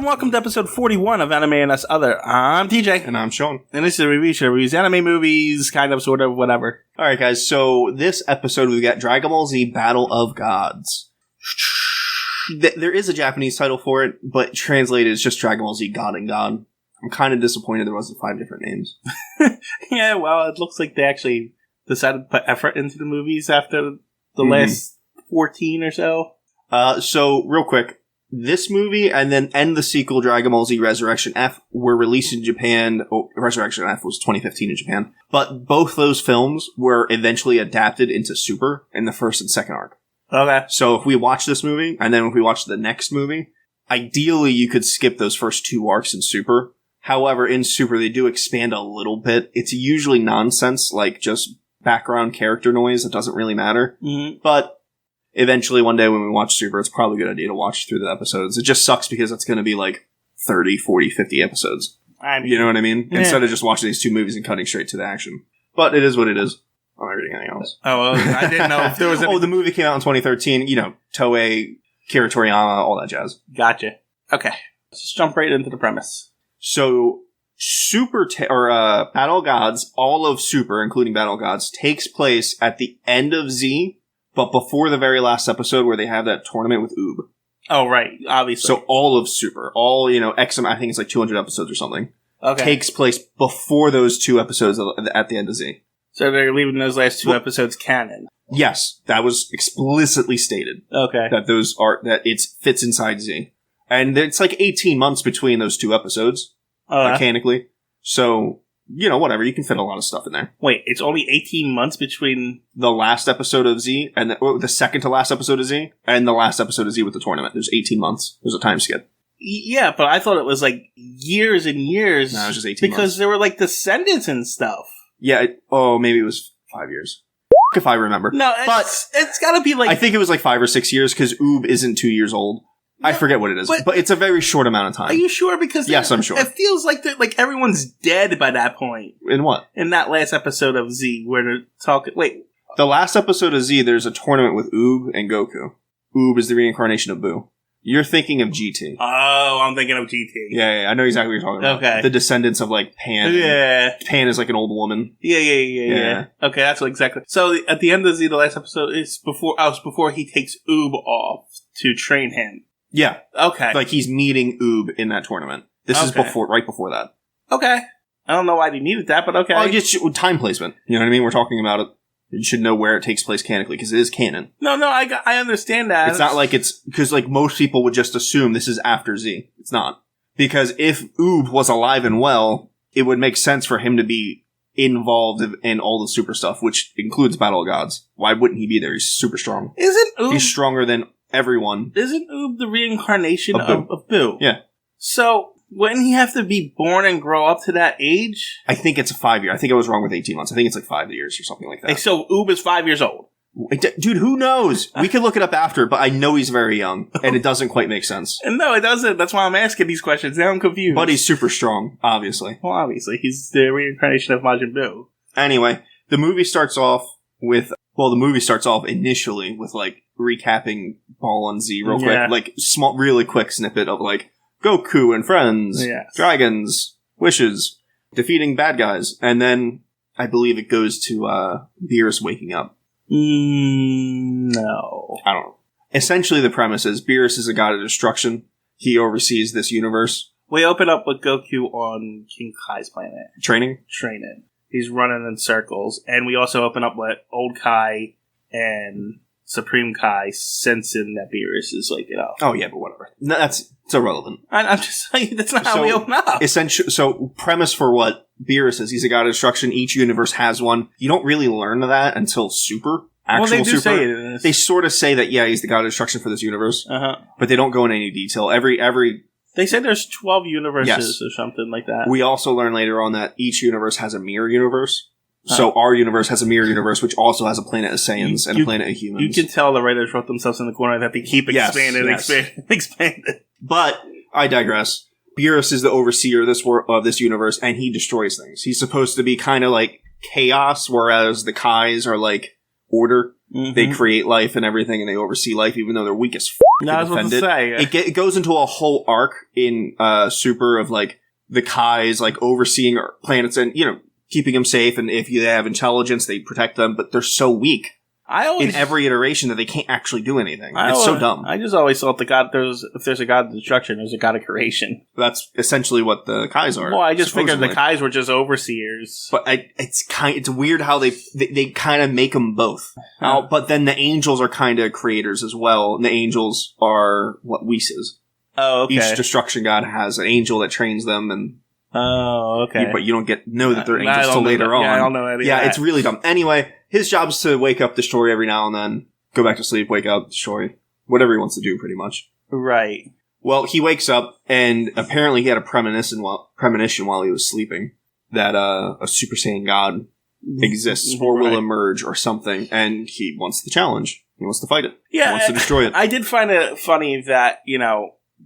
and welcome to episode 41 of Anime and Us Other. I'm TJ. And I'm Shawn. And this is a review show. Reviews anime, movies, kind of, sort of, whatever. Alright guys, so this episode we've got Dragon Ball Z Battle of Gods. There is a Japanese title for it, but translated it's just Dragon Ball Z God and God. I'm kind of disappointed there wasn't 5 different names. Yeah, well, it looks like they actually decided to put effort into the movies after the last 14 or so. So, real quick, this movie and the sequel Dragon Ball Z Resurrection F were released in Japan. Oh, Resurrection F was 2015 in Japan. But both those films were eventually adapted into Super in the first and second arc. Okay. So if we watch this movie, and then if we watch the next movie, ideally you could skip those first 2 arcs in Super. However, in Super they do expand a little bit. It's usually nonsense, like just background character noise that doesn't really matter. Mm-hmm. But eventually, one day when we watch Super, it's probably a good idea to watch through the episodes. It just sucks because it's going to be like 30, 40, 50 episodes. You know what I mean? Yeah. Instead of just watching these 2 movies and cutting straight to the action. But it is what it is. I'm not reading anything else. Oh, well, I didn't know if there was any... the movie came out in 2013. You know, Toei, Kira Toriyama, all that jazz. Gotcha. Okay. Let's just jump right into the premise. So, Battle of Gods, all of Super, including Battle of Gods, takes place at the end of Z, but before the very last episode where they have that tournament with Oob. Oh, right. Obviously. So all of Super, all, X amount, I think it's like 200 episodes or something, takes place before those 2 episodes at the end of Z. So they're leaving those last 2 episodes canon? Yes. That was explicitly stated. Okay. That it fits inside Z. And it's like 18 months between those 2 episodes, mechanically. So... whatever. You can fit a lot of stuff in there. Wait, it's only 18 months between... the last episode of Z, and the second to last episode of Z, and the last episode of Z with the tournament. There's 18 months. There's a time skip. Yeah, but I thought it was like years and years. No, it was just 18 months. Because there were like descendants and stuff. Yeah, maybe it was 5 years. If I remember. No, it's gotta be like... I think it was like 5 or 6 years, because Oob isn't 2 years old. I forget what it is, but it's a very short amount of time. Are you sure? Because yes, I'm sure. It feels like everyone's dead by that point. In what? In that last episode of Z, where they're talking. Wait, the last episode of Z, there's a tournament with Oob and Goku. Oob is the reincarnation of Boo. You're thinking of GT. Oh, I'm thinking of GT. Yeah, I know exactly what you're talking about. Okay, the descendants of like Pan. Yeah, Pan is like an old woman. Yeah. Okay, that's exactly. So at the end of Z, the last episode is before he takes Oob off to train him. Yeah. Okay. Like he's meeting Oob in that tournament. This is right before that. Okay. I don't know why they needed that, but okay. Well, just time placement. You know what I mean? We're talking about it. You should know where it takes place canonically, because it is canon. No, I understand that. It's not like it's... because like most people would just assume this is after Z. It's not. Because if Oob was alive and well, it would make sense for him to be involved in all the super stuff, which includes Battle of Gods. Why wouldn't he be there? He's super strong. Isn't Oob... he's stronger than... everyone. Isn't Oob the reincarnation of Boo? Yeah. So, wouldn't he have to be born and grow up to that age? I think it's a 5 year. I think I was wrong with 18 months. I think it's like 5 years or something like that. Like, so Oob is 5 years old. Dude, who knows? We could look it up after, but I know he's very young, and it doesn't quite make sense. No, it doesn't. That's why I'm asking these questions. Now I'm confused. But he's super strong, obviously. Well, obviously. He's the reincarnation of Majin Buu. Anyway, the movie starts off initially with, like, recapping Ball and Z real quick. Like, really quick snippet of, like, Goku and friends, dragons, wishes, defeating bad guys. And then, I believe it goes to, Beerus waking up. No. I don't know. Essentially, the premise is Beerus is a god of destruction. He oversees this universe. We open up with Goku on King Kai's planet. Training. He's running in circles. And we also open up with Old Kai and Supreme Kai sensing that Beerus is like, Oh, yeah, but whatever. No, it's irrelevant. I'm just saying, that's not how we open up. So, premise for what Beerus is, he's a god of destruction. Each universe has one. You don't really learn that until Super. They do say it in this. They sort of say that, he's the god of destruction for this universe. But they don't go into any detail. They said there's 12 universes or something like that. We also learn later on that each universe has a mirror universe. So our universe has a mirror universe, which also has a planet of Saiyans and a planet of humans. You can tell the writers wrote themselves in the corner that they keep expanding. But I digress. Beerus is the overseer of this universe, and he destroys things. He's supposed to be kind of like chaos, whereas the Kais are like order. Mm-hmm. They create life and everything, and they oversee life, even though they're weak as No, I was about to say. It goes into a whole arc in Super of, like, the Kais, like, overseeing planets and, keeping them safe, and if they have intelligence, they protect them, but they're so weak in every iteration that they can't actually do anything. It's so dumb. I just always thought if there's a god of destruction, there's a god of creation. That's essentially what the Kais are. Well, I just figured the Kais were just overseers. But it's weird how they kind of make them both. But then the angels are kind of creators as well, and the angels are what Whis is. Oh, okay. Each destruction god has an angel that trains them, and okay. But you don't know that they're angels till later on. Yeah, I don't know any of Yeah, that. it's really dumb. Anyway, his job is to wake up, destroy every now and then, go back to sleep, wake up, destroy. Whatever he wants to do, pretty much. Right. Well, he wakes up, and apparently he had a premonition while he was sleeping that a Super Saiyan God exists or will emerge or something, and he wants the challenge. He wants to fight it. Yeah, he wants to destroy it. I did find it funny that,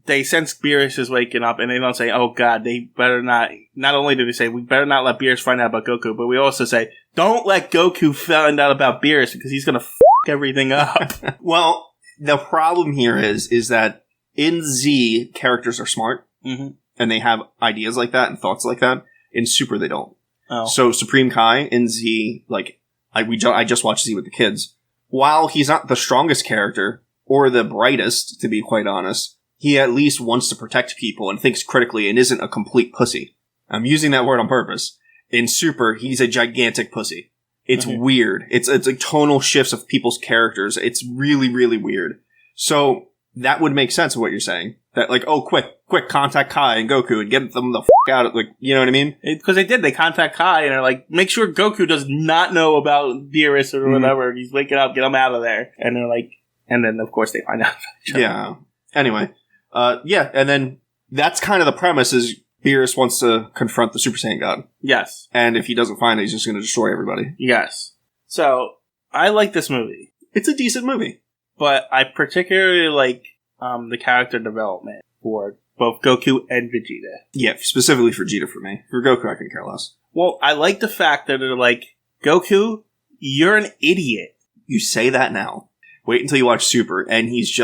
they sense Beerus is waking up, and they don't say, oh god, they better not only do they say, we better not let Beerus find out about Goku, but we also say, don't let Goku find out about Beerus, because he's gonna everything up. Well, the problem here is that in Z, characters are smart, and they have ideas like that and thoughts like that. In Super, they don't. Oh. So Supreme Kai in Z, like, I just watched Z with the kids. While he's not the strongest character, or the brightest, to be quite honest, he at least wants to protect people and thinks critically and isn't a complete pussy. I'm using that word on purpose. In Super, he's a gigantic pussy. It's weird. It's like tonal shifts of people's characters. It's really, really weird. So that would make sense of what you're saying. That, like, oh, quick, contact Kai and Goku and get them the out of, like, you know what I mean? Because they did. They contact Kai and they're like, make sure Goku does not know about Beerus or whatever. He's waking up, get him out of there. And they're like, and then of course they find out. Yeah. Anyway. And then that's kind of the premise is Beerus wants to confront the Super Saiyan God. Yes. And if he doesn't find it, he's just going to destroy everybody. Yes. So, I like this movie. It's a decent movie. But I particularly like the character development for both Goku and Vegeta. Yeah, specifically for Vegeta for me. For Goku, I couldn't care less. Well, I like the fact that they're like, Goku, you're an idiot. You say that now. Wait until you watch Super, and he's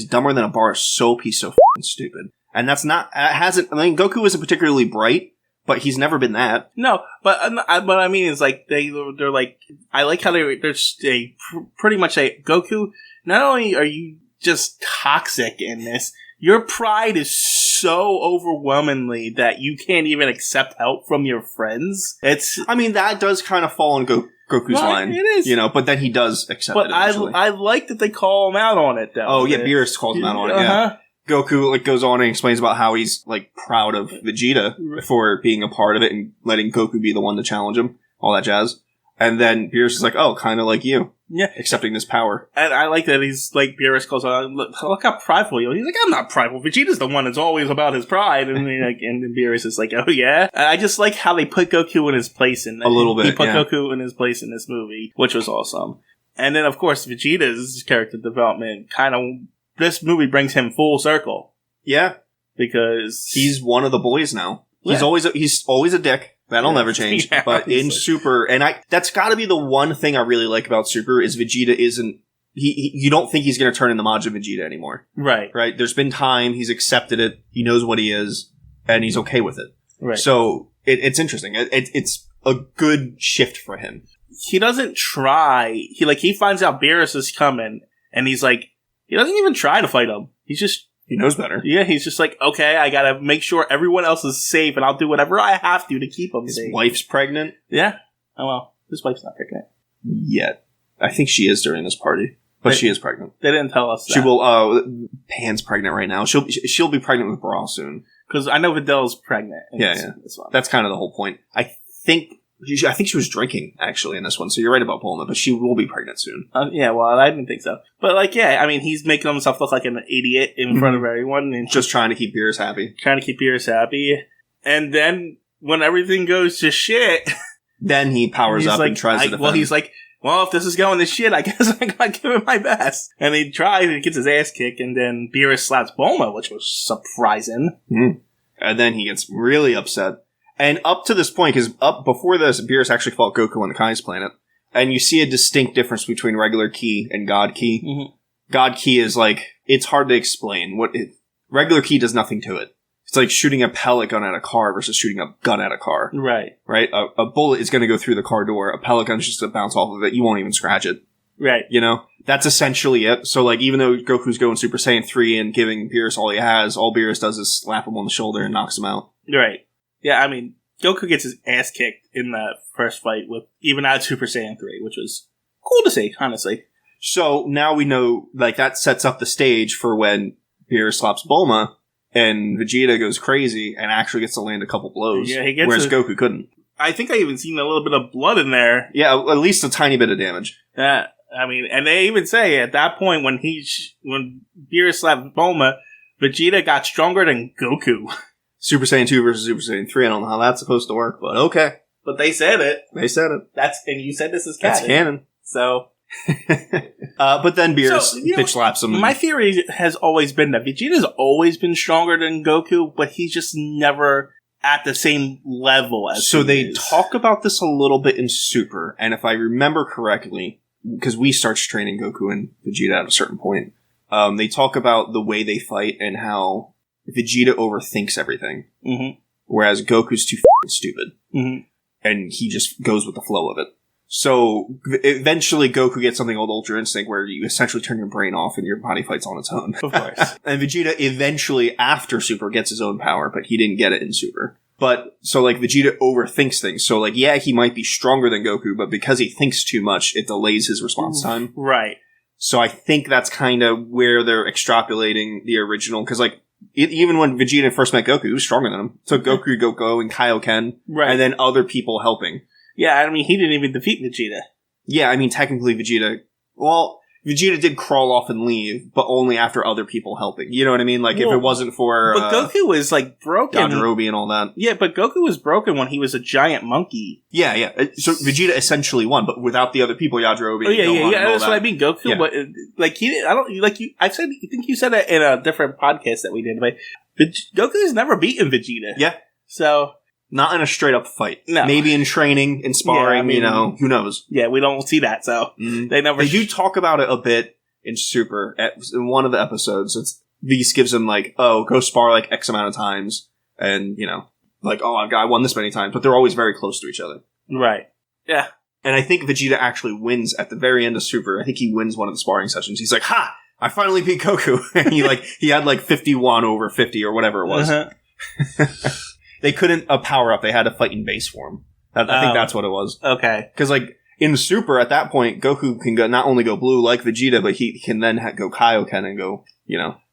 dumber than a bar of soap. He's so f***ing stupid. And that's not, Goku isn't particularly bright, but he's never been that. No, but what I mean is, like, they're like, I like how they pretty much say, Goku, not only are you just toxic in this, your pride is so overwhelmingly that you can't even accept help from your friends. That does kind of fall on Goku's line. It is. But then he does accept it eventually. I like that they call him out on it, though. Oh, yeah, Beerus calls him out on it, yeah. Goku goes on and explains about how he's proud of Vegeta for being a part of it and letting Goku be the one to challenge him, all that jazz. And then Beerus is like, oh, kind of like you. Yeah. Accepting this power. And I like that he's like, Beerus calls out, look how prideful you are. He's like, I'm not prideful. Vegeta's the one that's always about his pride. And then Beerus is like, oh yeah? And I just like how they put Goku in his place in that. A little bit, He put Goku in his place in this movie, which was awesome. And then, of course, Vegeta's character development this movie brings him full circle. Yeah. Because he's one of the boys now. Yeah. He's always a dick. That'll never change. Yeah, but in Super, and that's gotta be the one thing I really like about Super is Vegeta isn't, you don't think he's gonna turn into Majin Vegeta anymore. Right. Right? There's been time, he's accepted it, he knows what he is, and he's okay with it. Right. So, it's interesting. It's a good shift for him. He doesn't try, he finds out Beerus is coming, and he's like, he doesn't even try to fight him. He knows better. Yeah, he's just like, okay, I gotta make sure everyone else is safe, and I'll do whatever I have to keep them safe. His wife's pregnant? Yeah. Oh, well, his wife's not pregnant. Yet. I think she is during this party. But she is pregnant. They didn't tell us that. She will, Pan's pregnant right now. She'll be pregnant with Brawl soon. Because I know Vidal's pregnant. Yeah. That's kind of the whole point. I think she was drinking, actually, in this one, so you're right about Bulma, but she will be pregnant soon. Yeah, well, I didn't think so. But, he's making himself look like an idiot in front of everyone. And just trying to keep Beerus happy. And then, when everything goes to shit... Then he powers up and tries to defend. Well, he's like, well, if this is going to shit, I guess I gotta give it my best. And he tries, and he gets his ass kicked, and then Beerus slaps Bulma, which was surprising. Mm. And then he gets really upset. And up to this point, because before this, Beerus actually fought Goku on the Kai's planet. And you see a distinct difference between regular ki and God ki. Mm-hmm. God ki is it's hard to explain. Regular ki does nothing to it. It's like shooting a pellet gun at a car versus shooting a gun at a car. Right. Right? A bullet is going to go through the car door. A pellet gun's just going to bounce off of it. You won't even scratch it. Right. That's essentially it. So, even though Goku's going Super Saiyan 3 and giving Beerus all he has, all Beerus does is slap him on the shoulder and knocks him out. Right. Yeah, I mean, Goku gets his ass kicked in that first fight with even out Super Saiyan 3, which was cool to see, honestly. So, now we know, that sets up the stage for when Beerus slaps Bulma, and Vegeta goes crazy and actually gets to land a couple blows. Yeah, he gets whereas Goku couldn't. I think I even seen a little bit of blood in there. Yeah, at least a tiny bit of damage. Yeah, I mean, and they even say at that point when Beerus slapped Bulma, Vegeta got stronger than Goku. Super Saiyan 2 versus Super Saiyan 3. I don't know how that's supposed to work, but okay. But they said it. They said it. And you said this is canon. That's canon. So... but then Beerus bitch slaps him. My theory has always been that Vegeta's always been stronger than Goku, but he's just never at the same level as So they talk about this a little bit in Super, and if I remember correctly, because we start training Goku and Vegeta at a certain point, they talk about the way they fight and how Vegeta overthinks everything, whereas Goku's too f***ing stupid, and he just goes with the flow of it. So, eventually Goku gets something called Ultra Instinct where you essentially turn your brain off and your body fights on its own. Of course. And Vegeta eventually, after Super, gets his own power, but he didn't get it in Super. But, so Vegeta overthinks things. So, he might be stronger than Goku, but because he thinks too much, it delays his response time. Right. So I think that's kind of where they're extrapolating the original, because, even when Vegeta first met Goku, he was stronger than him. So Goku, Goku, and Kaioken, and then other people helping. Yeah, I mean, he didn't even defeat Vegeta. Yeah, I mean, technically Vegeta did crawl off and leave, but only after other people helping. You know what I mean? If it wasn't for... But Goku was, broken. Yajirobe and all that. Yeah, but Goku was broken when he was a giant monkey. Yeah. So Vegeta essentially won, but without the other people, Yajirobe and yeah, that's what I mean. Goku, but, I think you said it in a different podcast that we did, but Goku's never beaten Vegeta. Yeah. So... Not in a straight-up fight. No. Maybe in training, in sparring, who knows? Yeah, we don't see that, so they never... They do talk about it a bit in Super. In one of the episodes, Beast gives him, go spar, X amount of times, and, I won this many times, but they're always very close to each other. Right. Yeah. And I think Vegeta actually wins at the very end of Super. I think he wins one of the sparring sessions. He's like, ha! I finally beat Goku! And he had, 51 over 50 or whatever it was. Uh-huh. They couldn't power up. They had to fight in base form. I think that's what it was. Okay. Because, in Super, at that point, Goku can not only go blue like Vegeta, but he can then go Kaioken and go,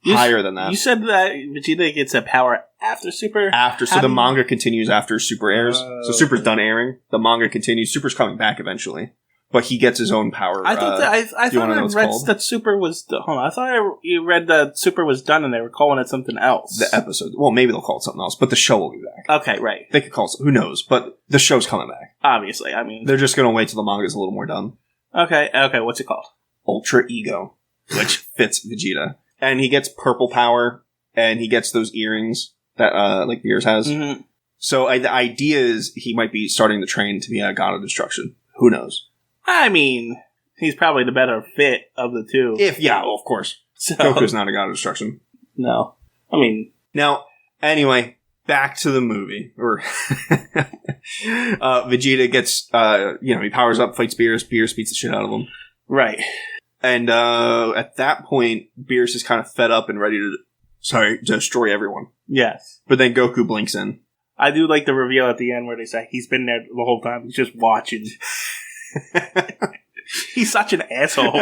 higher than that. You said that Vegeta gets a power after Super? So the manga continues after Super airs. So Super's done airing. The manga continues. Super's coming back eventually. But he gets his own power. I thought I read that Super was... Hold on. I thought you read that Super was done and they were calling it something else. The episode. Well, maybe they'll call it something else, but the show will be back. Okay, right. They could call it... Who knows? But the show's coming back. Obviously, I mean... They're just going to wait till the manga's a little more done. Okay, what's it called? Ultra Ego, which fits Vegeta. And he gets purple power, and he gets those earrings that, Beerus has. Mm-hmm. So the idea is he might be starting to train to be a god of destruction. Who knows? I mean, he's probably the better fit of the two. Of course. So, Goku's not a god of destruction. No. I mean... Now, anyway, back to the movie. Vegeta gets, he powers up, fights Beerus. Beerus beats the shit out of him. Right. And at that point, Beerus is kind of fed up and ready to destroy everyone. Yes. But then Goku blinks in. I do like the reveal at the end where they say he's been there the whole time. He's just watching. He's such an asshole.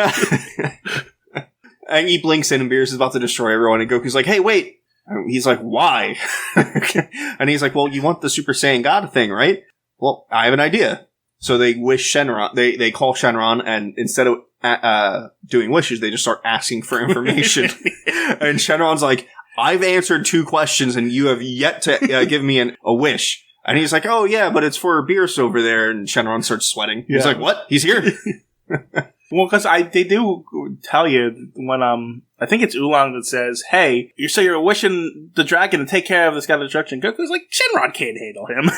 And he blinks in and Beerus is about to destroy everyone and Goku's like, hey, wait. And he's like, why? And he's like, well, you want the Super Saiyan God thing, right? Well, I have an idea. So they wish Shenron, they call Shenron and instead of doing wishes, they just start asking for information. And Shenron's like, I've answered 2 questions and you have yet to give me a wish. And he's like, oh, yeah, but it's for Beerus over there. And Shenron starts sweating. Yeah. He's like, what? He's here? Well, because they do tell you when, I think it's Oolong that says, hey, you're wishing the dragon to take care of this guy of destruction. Goku's like, Shenron can't handle him.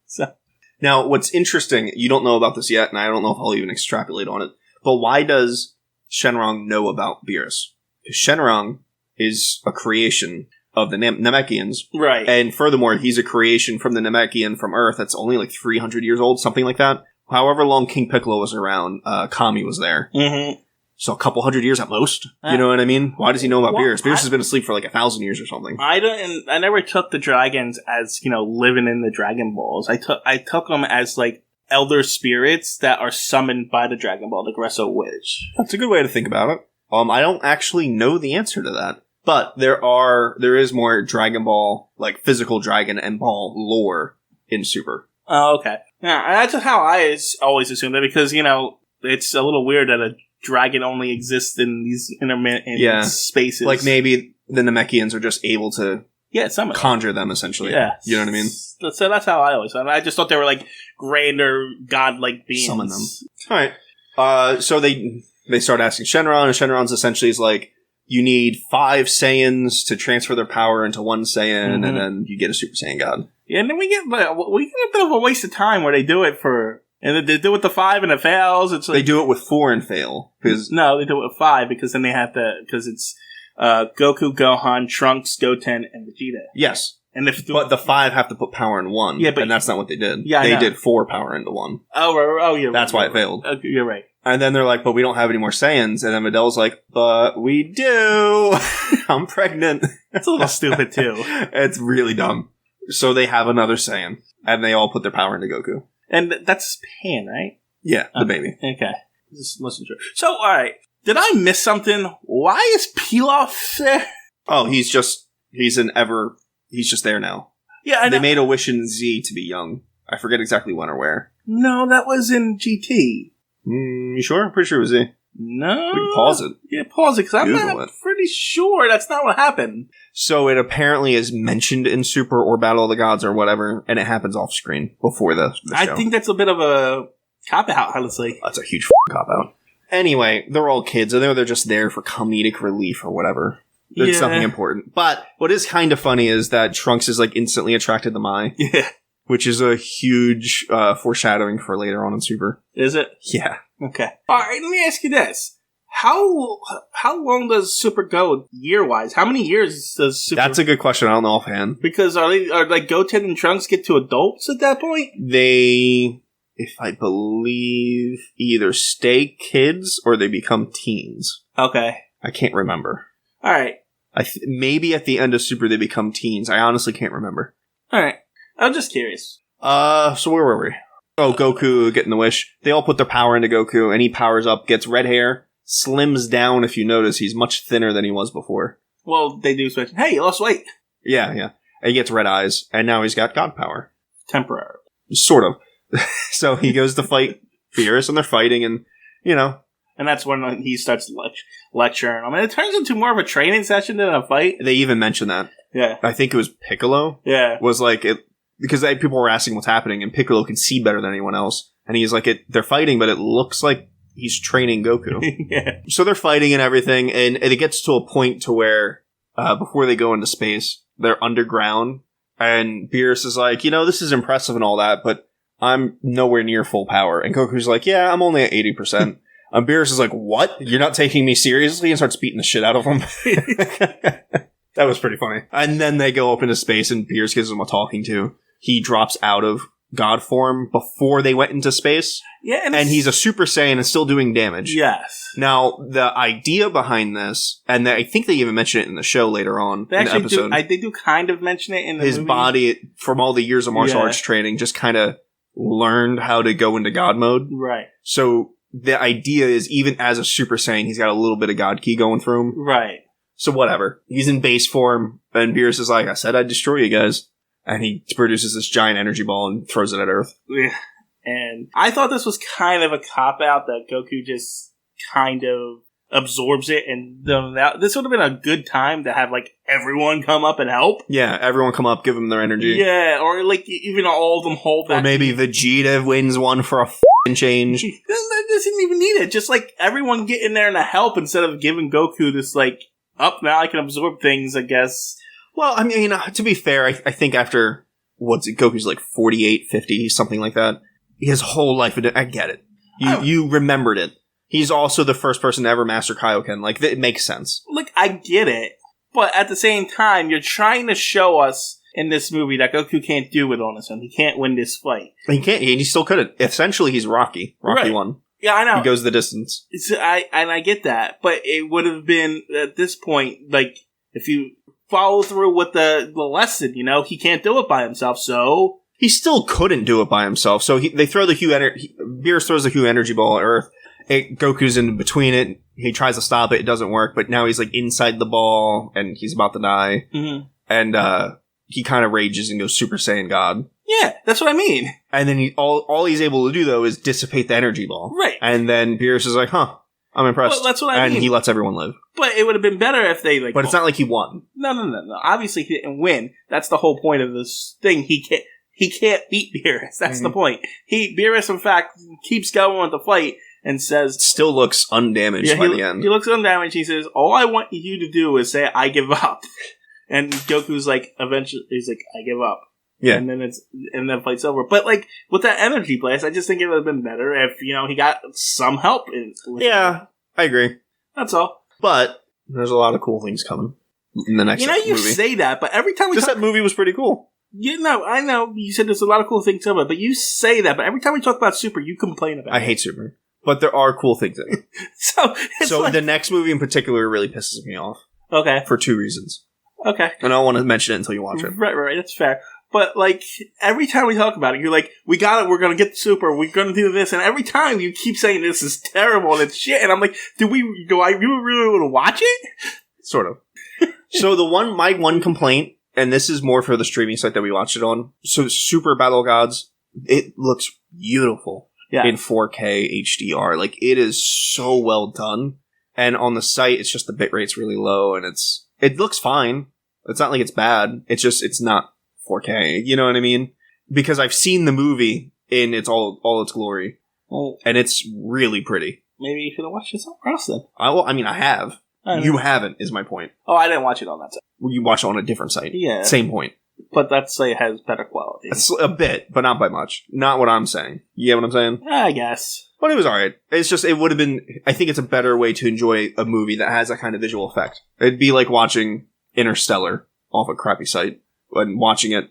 So, Now, what's interesting, you don't know about this yet, and I don't know if I'll even extrapolate on it, but why does Shenrong know about Beerus? Because Shenrong is a creation of the Namekians. Right. And furthermore, he's a creation from the Namekian from Earth that's only like 300 years old, something like that. However long King Piccolo was around, Kami was there. Mm-hmm. So a couple hundred years at most. You know what I mean? Why does he know about Beerus? Beerus has been asleep for like 1,000 years or something. I never took the dragons as, living in the Dragon Balls. I took them as like elder spirits that are summoned by the Dragon Ball, the Gresso Witch. That's a good way to think about it. I don't actually know the answer to that. But there is more Dragon Ball, like physical dragon and ball lore in Super. Oh, okay. Yeah, that's how I always assumed it because, it's a little weird that a dragon only exists in these intermittent spaces. Like maybe the Namekians are just able to conjure them, essentially. Yeah. You know what I mean? So that's how I always thought. I just thought they were like grander, godlike beings. Summon them. Alright. So they start asking Shenron, and Shenron's essentially is like, you need 5 Saiyans to transfer their power into one Saiyan, and then you get a Super Saiyan God. Yeah, and then we get a bit of a waste of time where they do it and they do it with the 5 and it fails. It's like, they do it with 4 and fail. No, they do it with 5 because then they have to, because it's Goku, Gohan, Trunks, Goten, and Vegeta. Yes. But the 5 have to put power in 1. Yeah, and that's not what they did. Yeah, they did 4 power into 1. Oh, yeah. That's why it failed. Okay, you're right. And then they're like, but we don't have any more Saiyans. And then Vidal's like, but we do. I'm pregnant. That's a little stupid, too. It's really dumb. So they have another Saiyan. And they all put their power into Goku. And that's Pan, right? Yeah, the baby. Okay. Just listen to it. So, alright. Did I miss something? Why is Pilaf there? Oh, he's just there now. Yeah, I know. They made a wish in Z to be young. I forget exactly when or where. No, that was in GT. You sure? I'm pretty sure it was Z. No. We can pause it. Yeah, pause it, because I'm not pretty sure that's not what happened. So it apparently is mentioned in Super or Battle of the Gods or whatever, and it happens off screen before the show. I think that's a bit of a cop-out, honestly. That's a huge cop-out. Anyway, they're all kids. I know they're just there for comedic relief or whatever. It's nothing important. But what is kind of funny is that Trunks is like instantly attracted to Mai. Yeah. Which is a huge foreshadowing for later on in Super. Is it? Yeah. Okay. Alright, let me ask you this. How long does Super go year-wise? How many years does Super... That's a good question. I don't know offhand. Because are like Goten and Trunks get to adults at that point? They, if I believe, either stay kids or they become teens. Okay. I can't remember. Alright. Maybe at the end of Super they become teens. I honestly can't remember. Alright. I'm just curious. So where were we? Oh, Goku getting the wish. They all put their power into Goku, and he powers up, gets red hair, slims down. If you notice, he's much thinner than he was before. Well, they do switch. Hey, he lost weight. Yeah. And he gets red eyes, and now he's got God power. Temporary. Sort of. So he goes to fight Beerus, and they're fighting, and, And that's when he starts lecturing. I mean, it turns into more of a training session than a fight. They even mention that. Yeah. I think it was Piccolo. Yeah. Was like it. Because people were asking what's happening, and Piccolo can see better than anyone else. And he's like, they're fighting, but it looks like he's training Goku. Yeah. So they're fighting and everything, and it gets to a point to where, before they go into space, they're underground, and Beerus is like, this is impressive and all that, but I'm nowhere near full power. And Goku's like, yeah, I'm only at 80%. And Beerus is like, what? You're not taking me seriously? And starts beating the shit out of him. That was pretty funny. And then they go up into space, and Beerus gives him a talking to. He drops out of God form before they went into space. Yeah, and he's a Super Saiyan and still doing damage. Yes. Now, the idea behind this, and I think they even mention it in the show later on in the episode. They do kind of mention it in the movie. His body, from all the years of martial arts training, just kind of learned how to go into God mode. Right. So the idea is, even as a Super Saiyan, he's got a little bit of God Ki going through him. Right. So whatever. He's in base form, and Beerus is like, I said I'd destroy you guys. And he produces this giant energy ball and throws it at Earth. Yeah. And I thought this was kind of a cop-out that Goku just kind of absorbs it. And this would have been a good time to have, like, everyone come up and help. Yeah, everyone come up, give them their energy. Yeah, or, like, even all of them hold that. Or maybe Vegeta wins one for a f***ing change. That doesn't even need it. Just, like, everyone get in there and help instead of giving Goku this, like, now I can absorb things, I guess. Well, I mean, to be fair, I think after Goku's like 48, 50, something like that. His whole life, I get it. You remembered it. He's also the first person to ever master Kaioken. Like, it makes sense. Look, I get it. But at the same time, you're trying to show us in this movie that Goku can't do it on his own. He can't win this fight. He can't. He still couldn't. Essentially, he's Rocky. Rocky won. Yeah, I know. He goes the distance. I get that. But it would have been, at this point, like, if you follow through with the lesson, he can't do it by himself, so... He still couldn't do it by himself. So they throw the Beerus throws the Hue energy ball at Earth. Goku's in between it. He tries to stop it. It doesn't work. But now he's like inside the ball and he's about to die. Mm-hmm. And he kind of rages and goes Super Saiyan God. Yeah, that's what I mean. And then all he's able to do though is dissipate the energy ball. Right. And then Beerus is like, I'm impressed. Well, that's what I mean. And he lets everyone live. But it would have been better if they But it's not like he won. No. Obviously he didn't win. That's the whole point of this thing. He can't beat Beerus. That's the point. Beerus, in fact, keeps going with the fight and says... Still looks undamaged by the end. He looks undamaged. He says, all I want you to do is say, I give up. And Goku's like, eventually, he's like, I give up. Yeah. And then the fight's over. But like, with that energy blast, I just think it would have been better if, he got some help. Yeah, I agree. That's all. But there's a lot of cool things coming in the next movie. You say that, but every time that movie was pretty cool. I know. You said there's a lot of cool things about it, but you say that, but every time we talk about Super, you complain about it. I hate Super. But there are cool things in it. so like, the next movie in particular really pisses me off. Okay. For 2 reasons. Okay. And I don't want to mention it until you watch it. Right. That's fair. But, like, every time we talk about it, you're like, we got it, we're going to get the Super, we're going to do this, and every time you keep saying this is terrible and it's shit, and I'm like, do I really want to watch it? Sort of. So my one complaint, and this is more for the streaming site that we watched it on. So Super Battle Gods, it looks beautiful in 4K HDR. Like, it is so well done. And on the site, it's just the bitrate's really low, and it looks fine. It's not like it's bad. It's not 4K. You know what I mean? Because I've seen the movie in all its glory. Well, and it's really pretty. Maybe you should have watched it somewhere else then. I have. You haven't, is my point. Oh, I didn't watch it on that site. You watch it on a different site. Yeah. Same point. But that site has better quality. It's a bit, but not by much. Not what I'm saying. You get what I'm saying? I guess. But it was alright. It's just, it would have been, I think it's a better way to enjoy a movie that has that kind of visual effect. It'd be like watching Interstellar off a crappy site and watching it,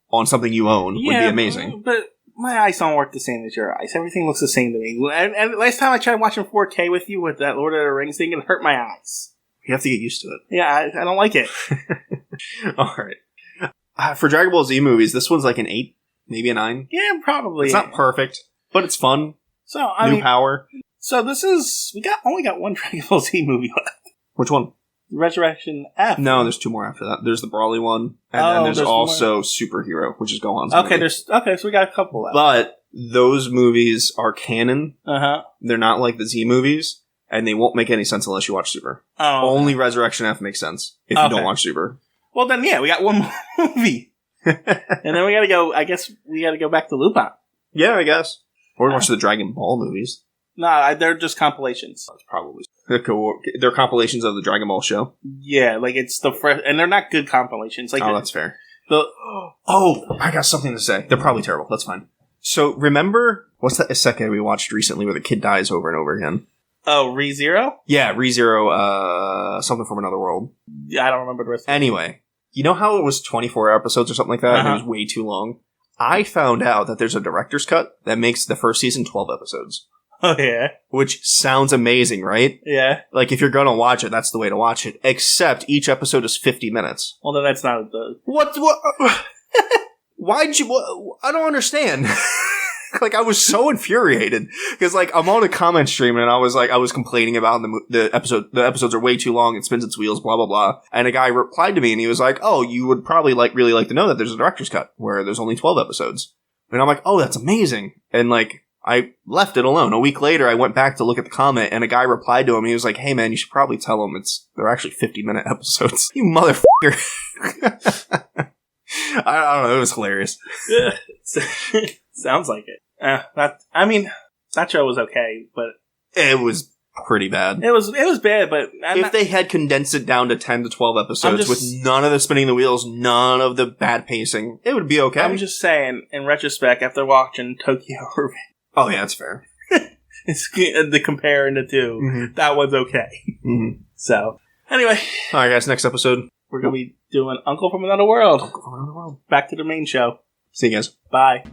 on something you own would be amazing. But my eyes don't work the same as your eyes. Everything looks the same to me. And last time I tried watching 4K with you with that Lord of the Rings thing, it hurt my eyes. You have to get used to it. Yeah, I don't like it. Alright. For Dragon Ball Z movies, this one's like an 8, maybe a 9. Yeah, probably. It's not perfect, but it's fun. So New power. So this is only got one Dragon Ball Z movie left. Which one? Resurrection F. No, there's 2 more after that. There's the Broly one, and then there's also Superhero, which is Gohan's movie. So we got a couple left. But those movies are canon. Uh-huh. They're not like the Z movies, and they won't make any sense unless you watch Super. Oh. Only Resurrection F makes sense if you don't watch Super. Well, then, yeah, we got one more movie. And then we gotta go, I guess we gotta go back to Lupin. Yeah, I guess. Or watch the Dragon Ball movies. No, they're just compilations. That's probably. They're compilations of the Dragon Ball show. Yeah, like it's the fresh, and they're not good compilations. Like, that's fair. I got something to say. They're probably terrible. That's fine. So remember, what's that isekai we watched recently where the kid dies over and over again? Oh, ReZero? Yeah, ReZero. Something from Another World. Yeah, I don't remember the rest. Anyway, you know how it was 24 episodes or something like that, and it was way too long. I found out that there's a director's cut that makes the first season 12 episodes. Oh, yeah. Which sounds amazing, right? Yeah. Like, if you're gonna watch it, that's the way to watch it. Except, each episode is 50 minutes. Well, then that's not the... What? Why'd you... I don't understand. Like, I was so infuriated. Because, like, I'm on a comment stream, and I was complaining about the episodes are way too long, it spins its wheels, blah, blah, blah. And a guy replied to me, and he was like, oh, you would probably really like to know that there's a director's cut, where there's only 12 episodes. And I'm like, oh, that's amazing. And, like... I left it alone. A week later, I went back to look at the comment, and a guy replied to him. He was like, hey, man, you should probably tell him they're actually 50-minute episodes. You motherfucker. I don't know. It was hilarious. Yeah. Sounds like it. That show was okay, but... It was pretty bad. It was bad, but if they had condensed it down to 10 to 12 episodes with none of the spinning the wheels, none of the bad pacing, it would be okay. I'm just saying, in retrospect, after watching Tokyo Revenge. Oh, yeah, that's fair. It's the comparing the two. Mm-hmm. That was okay. Mm-hmm. So, anyway. Alright, guys, next episode. We're going to be doing Uncle from Another World. Uncle from Another World. Back to the main show. See you guys. Bye.